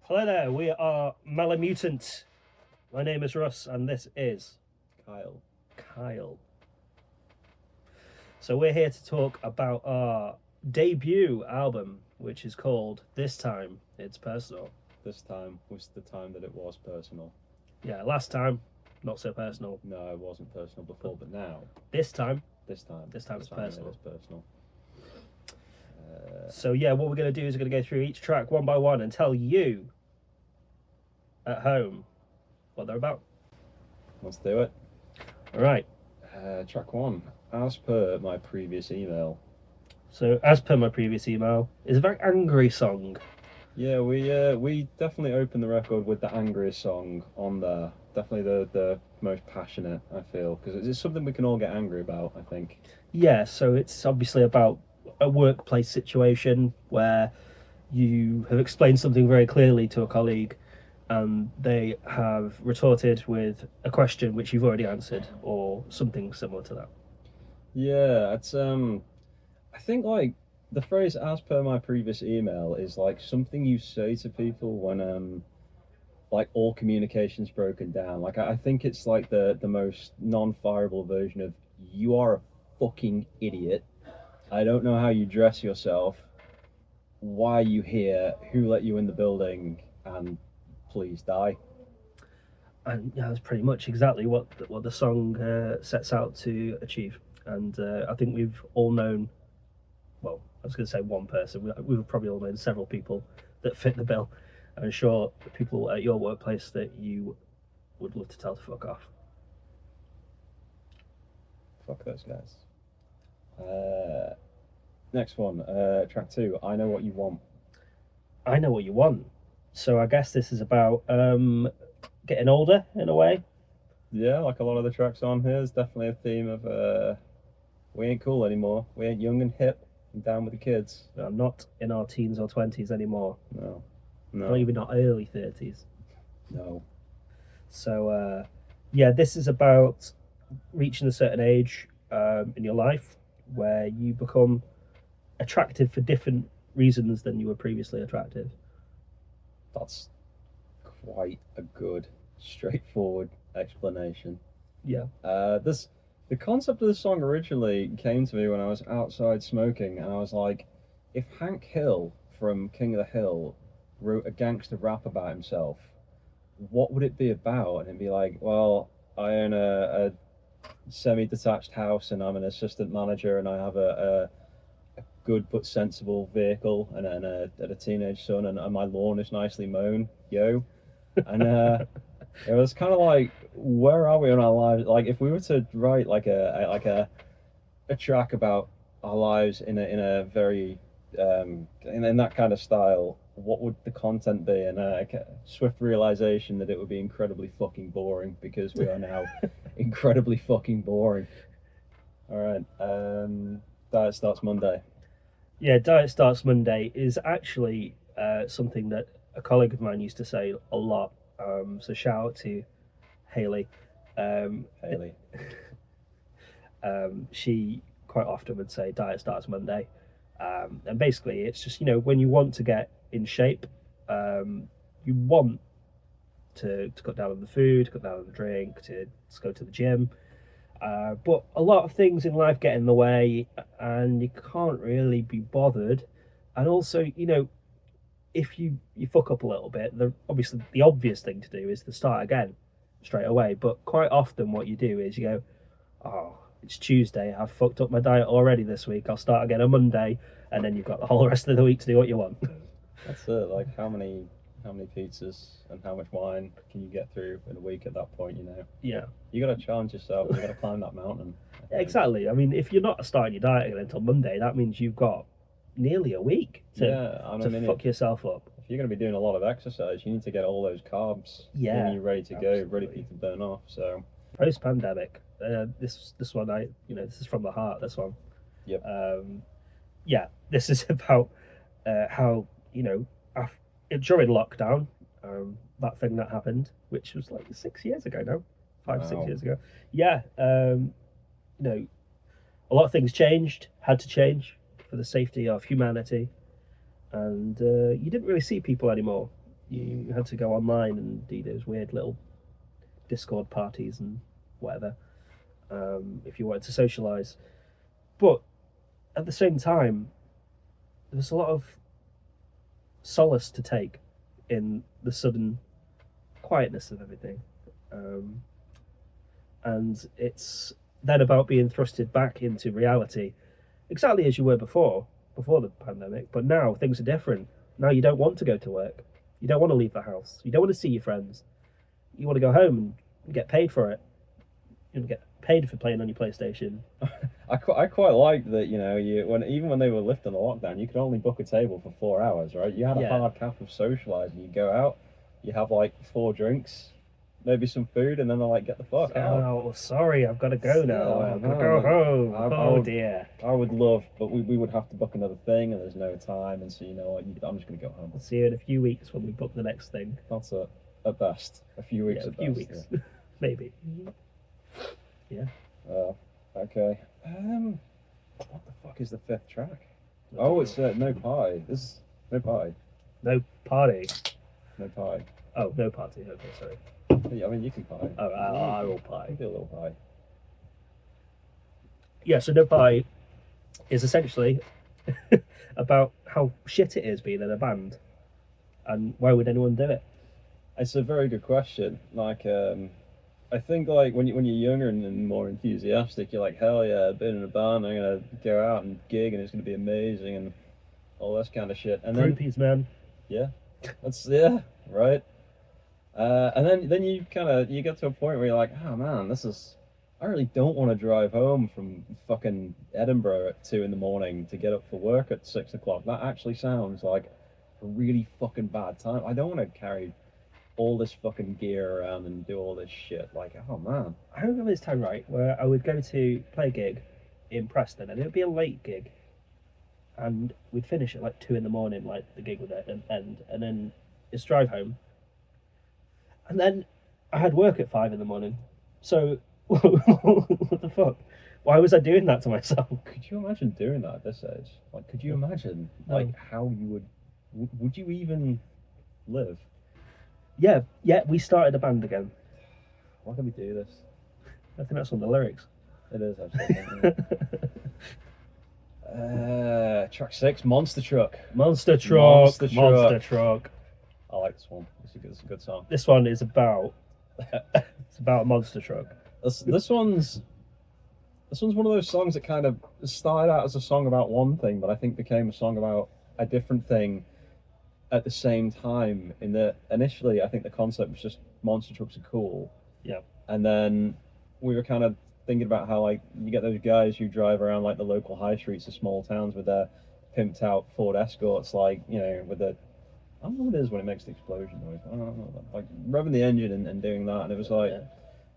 Hello there, we are Malamutant. My name is Russ and this is Kyle. So we're here to talk about our debut album, which is called This Time It's Personal. This time was the time that it was personal. Yeah, last time, not so personal. No, it wasn't personal before, but now. This time it's personal. It is personal. So yeah, what we're going to do is we're going to go through each track one by one and tell you at home what they're about. Let's do it. All right. Track one, as per my previous email. So, as per my previous email, is a very angry song. Yeah, we definitely opened the record with the angriest song on there. Definitely the most passionate, I feel, because it's something we can all get angry about, I think. Yeah, so it's obviously about a workplace situation where you have explained something very clearly to a colleague and they have retorted with a question which you've already answered or something similar to that. Yeah, it's I think like the phrase "as per my previous email" is like something you say to people when like all communication's broken down. Like I think it's like the most non-fireable version of "you are a fucking idiot. I don't know how you dress yourself. Why are you here? Who let you in the building? And please die." And yeah, that's pretty much exactly what the song sets out to achieve. And I think we've all known, well, I was going to say one person, we've probably all known several people that fit the bill. I'm sure the people at your workplace that you would love to tell to fuck off. Fuck those guys. Next one, track two, I Know What You Want. I Know What You Want. So I guess this is about getting older in a way. Yeah, like a lot of the tracks on here, there's definitely a theme of we ain't cool anymore. We ain't young and hip and down with the kids. We're not in our teens or 20s anymore. No. Not even our early 30s. No. So, yeah, this is about reaching a certain age in your life where you become attractive for different reasons than you were previously attractive. That's quite a good, straightforward explanation. Yeah. The concept of the song originally came to me when I was outside smoking, and I was like, if Hank Hill from King of the Hill wrote a gangster rap about himself, what would it be about? And it'd be like, well, I own a semi-detached house, and I'm an assistant manager, and I have a good but sensible vehicle, and a teenage son, and my lawn is nicely mown, yo. And it was kind of like, where are we in our lives? Like, if we were to write like a track about our lives in a very in that kind of style, what would the content be? And a swift realization that it would be incredibly fucking boring, because we are now incredibly fucking boring. All right, Diet Starts Monday. Yeah, Diet Starts Monday is actually something that a colleague of mine used to say a lot. So shout out to Haley. Haley. She quite often would say Diet Starts Monday. And basically it's just, when you want to get in shape, you want to cut down on the food, cut down on the drink, to go to the gym. But a lot of things in life get in the way and you can't really be bothered. And also, if you fuck up a little bit, obviously the obvious thing to do is to start again straight away. But quite often what you do is you go, oh, it's Tuesday, I've fucked up my diet already this week, I'll start again on Monday, and then you've got the whole rest of the week to do what you want. That's it. Like, how many pizzas and how much wine can you get through in a week at that point? Yeah, you got to challenge yourself. You got to climb that mountain. Exactly. I mean, if you're not starting your diet again until Monday, that means you've got nearly a week to fuck yourself up. If you're going to be doing a lot of exercise, you need to get all those carbs when you're ready to go, ready for you to burn off. So post-pandemic, this one, this is from the heart. This one. Yep. Yeah, this is about how during lockdown, that thing that happened, which was like 6 years ago now, 6 years ago. Yeah. A lot of things had to change for the safety of humanity, and you didn't really see people anymore. You had to go online and do those weird little Discord parties and whatever, if you wanted to socialise. But at the same time, there was a lot of solace to take in the sudden quietness of everything. And it's then about being thrusted back into reality, exactly as you were before the pandemic. But now things are different. Now you don't want to go to work. You don't want to leave the house. You don't want to see your friends. You want to go home and get paid for it. You want to get paid for playing on your PlayStation. I quite liked that, you know, even when they were lifting the lockdown, you could only book a table for 4 hours, right? You had a hard cap of socialising. You go out, you have like 4 drinks, maybe some food, and then they're like, get the fuck out. Oh, sorry, I've got to go now. I've got to go home. Oh dear. I would love, but we would have to book another thing, and there's no time, and so you know what, I'm just going to go home. I'll see you in a few weeks when we book the next thing. That's it, at best. A few weeks at best. A few weeks, yeah. Maybe. Yeah. Okay. What the fuck is the 5th track? Oh, it's No Pie. This is No Pie. No party. No Pie. Oh, no party. Okay, sorry. I mean, you can pie. Oh, I will pie. Do a little pie. Yeah, so No Pie is essentially about how shit it is being in a band, and why would anyone do it? It's a very good question. Like, I think like when you're younger and more enthusiastic, you're like, hell yeah, being in a band, I'm gonna go out and gig, and it's gonna be amazing, and all this kind of shit. And then Groupies, man. Yeah, right. And then you get to a point where you're like, oh man, I really don't want to drive home from fucking Edinburgh at 2 a.m. to get up for work at 6 o'clock. That actually sounds like a really fucking bad time. I don't want to carry all this fucking gear around and do all this shit. Like, oh man. I remember this time, right, where I would go to play a gig in Preston, and it would be a late gig, and we'd finish at like 2 a.m, like the gig would end, and then it's drive home. And then I had work at 5 a.m. So, what the fuck? Why was I doing that to myself? Could you imagine doing that at this age? Like, could you imagine, like, how you would you even live? Yeah, we started a band again. Why can we do this? I think that's on the lyrics. It is, actually. Track 6, Monster Truck. Monster Truck. I like this one. It's a good song. This one is about it's about a monster truck. This one's one of those songs that kind of started out as a song about one thing, but I think became a song about a different thing at the same time. In that initially, I think the concept was just monster trucks are cool. Yeah. And then we were kind of thinking about how like you get those guys who drive around like the local high streets of small towns with their pimped out Ford Escorts, like, you know, with the, I don't know what it is when it makes the explosion noise. I don't know, like revving the engine and doing that. And it was like,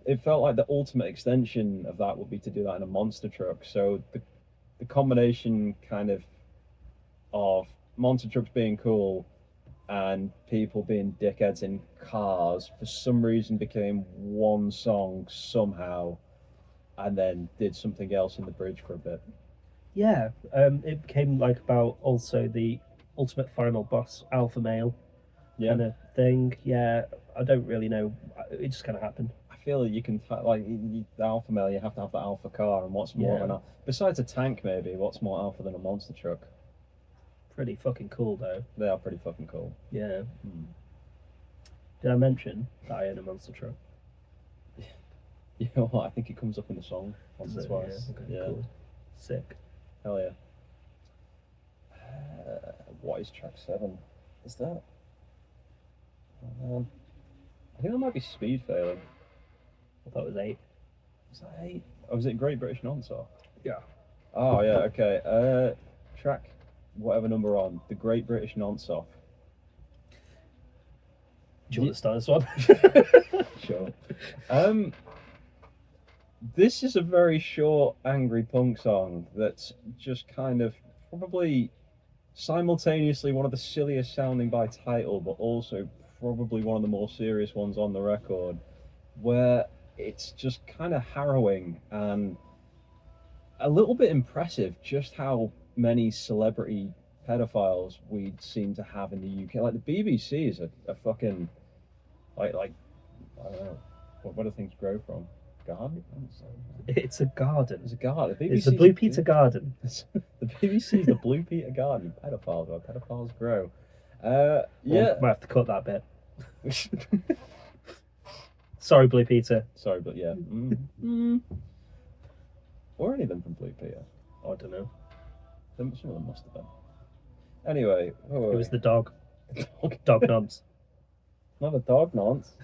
it felt like the ultimate extension of that would be to do that in a monster truck. So the combination kind of monster trucks being cool and people being dickheads in cars for some reason became one song somehow, and then did something else in the bridge for a bit. Yeah, it became like about also the ultimate final boss, alpha male, kind of thing. Yeah, I don't really know. It just kind of happened. I feel that you can the alpha male. You have to have the alpha car, and what's more than besides a tank, maybe what's more alpha than a monster truck? Pretty fucking cool though. They are pretty fucking cool. Yeah. Did I mention that I own a monster truck? You know what? I think it comes up in the song once or twice. Yeah. Cool. Sick. Hell yeah. What is track 7? Is that? I think that might be Speed Failing. I thought it was 8. Was that 8? Oh, was it Great British Nonstop? Yeah. Oh yeah. Okay. Track whatever number on the Great British Nonstop. Do you want to start this one? Sure. This is a very short, angry punk song that's just kind of probably simultaneously one of the silliest sounding by title, but also probably one of the more serious ones on the record, where it's just kind of harrowing and a little bit impressive just how many celebrity pedophiles we seem to have in the UK. Like the BBC is a fucking like I don't know what do things grow from? Garden? It's a garden. It's a garden. The BBC It's the Blue Peter Garden. The BBC is the Blue Peter Garden. Pedophiles, where pedophiles grow. Well, Yeah. might have to cut that bit. Sorry, Blue Peter. Sorry, but yeah. Or any of them from Blue Peter. I don't know. Some of them must have been. Anyway, It was the dog. Dog nonce. Not a dog nonce.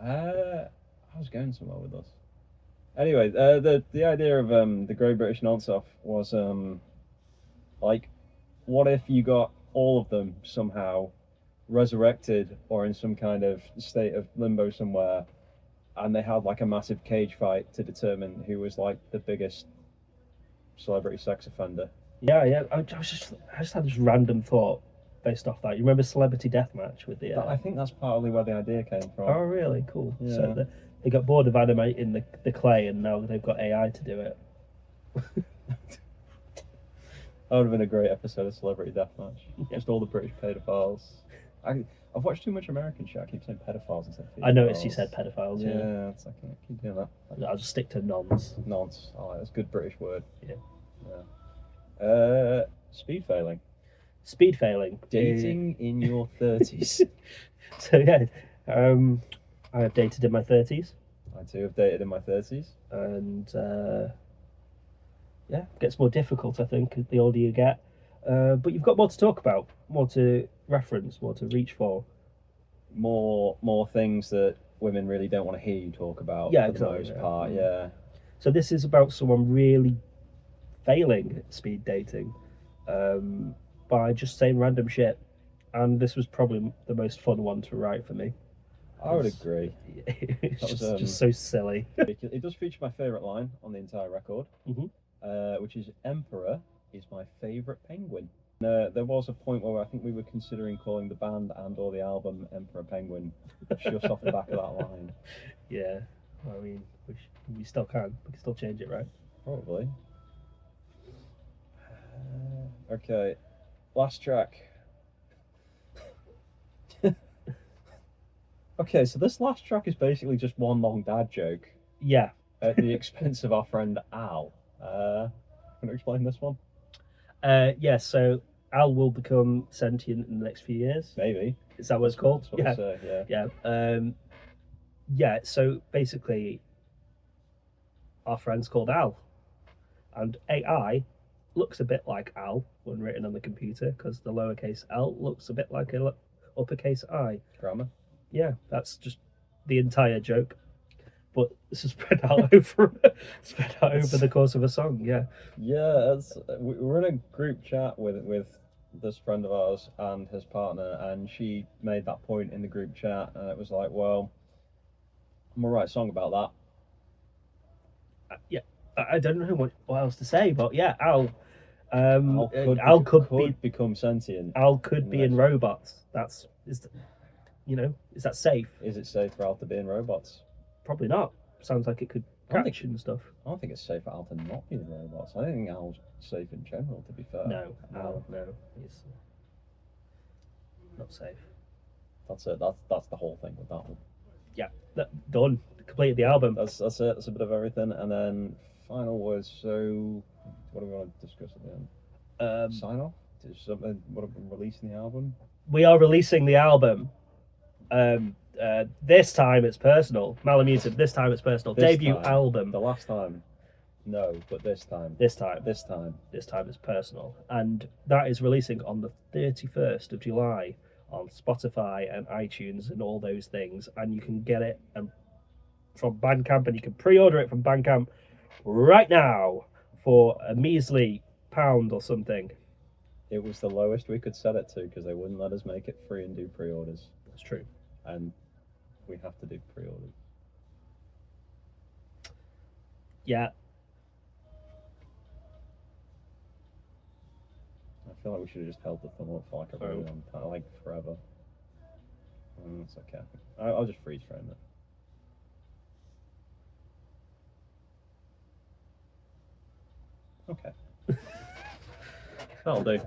I was going somewhere with this. Anyway, the idea of the Great British Nonce-Off was like, what if you got all of them somehow resurrected or in some kind of state of limbo somewhere, and they had like a massive cage fight to determine who was like the biggest celebrity sex offender. Yeah. I just had this random thought based off that. You remember Celebrity Deathmatch with the? I think that's partly where the idea came from. Oh, really? Cool. Yeah. So they got bored of animating the clay, and now they've got AI to do it. That would have been a great episode of Celebrity Deathmatch. Just all the British pedophiles. I've watched too much American shit. I keep saying pedophiles instead of pedophiles. I noticed you said pedophiles. Yeah, it's like, I can't keep doing that. I'll just stick to nons. Nonce. Oh, that's a good British word. Yeah. Speed failing. Speed failing. Dating in your 30s. So yeah, I have dated in my 30s. I too have dated in my 30s. And yeah, it gets more difficult, I think, the older you get. But you've got more to talk about, more to reference, more to reach for. More things that women really don't want to hear you talk about, Yeah, for exactly, the most yeah. part, yeah. So this is about someone really failing at speed dating by just saying random shit. And this was probably the most fun one to write for me. I would agree. It's That was, just so silly. It does feature my favourite line on the entire record, which is "Emperor is my favourite penguin." There was a point where I think we were considering calling the band and/or the album "Emperor Penguin," just off the back of that line. Yeah, I mean, we still can. We can still change it, right? Probably. Okay, last track. Okay, so this last track is basically just one long dad joke Yeah. at the expense of our friend Al. Can you explain this one? Yeah, so Al will become sentient in the next few years. Maybe. Is that what it's called? That's what Yeah. I say, yeah. Yeah. Yeah, so basically, our friend's called Al. And AI looks a bit like Al when written on the computer because the lowercase L looks a bit like a uppercase I. Grammar. Yeah, that's just the entire joke. But this is spread out over the course of a song, yeah. Yeah, we're in a group chat with this friend of ours and his partner, and she made that point in the group chat, and it was like, well, I'm gonna write a song about that. Yeah, I don't know what else to say, but yeah, Al could become sentient. Al could be in robots. Is that safe? Is it safe for Al to be in robots? Probably not. Sounds like it could catch and stuff. I don't think it's safe for Al to not be in robots. I don't think Al's safe in general, to be fair. No, Al, no, he's not safe. That's it. That's the whole thing with that one. Yeah, done. Completed the album. That's it. That's a bit of everything, and then final words. So, what do we want to discuss at the end? Sign off. What are we releasing the album? We are releasing the album. This time it's personal. Malamutant. This time it's personal. Debut album. The last time, no, but this time. This time it's personal, and that is releasing on the 31st of July on Spotify and iTunes and all those things, and you can get it from Bandcamp, and you can pre-order it from Bandcamp right now for a measly £1 or something. It was the lowest we could set it to because they wouldn't let us make it free and do pre-orders. That's true. And we have to do pre-orders. Yeah. I feel like we should have just held the thumb up for like a really long time, like forever. It's okay. I'll just freeze frame it. Okay. That'll do.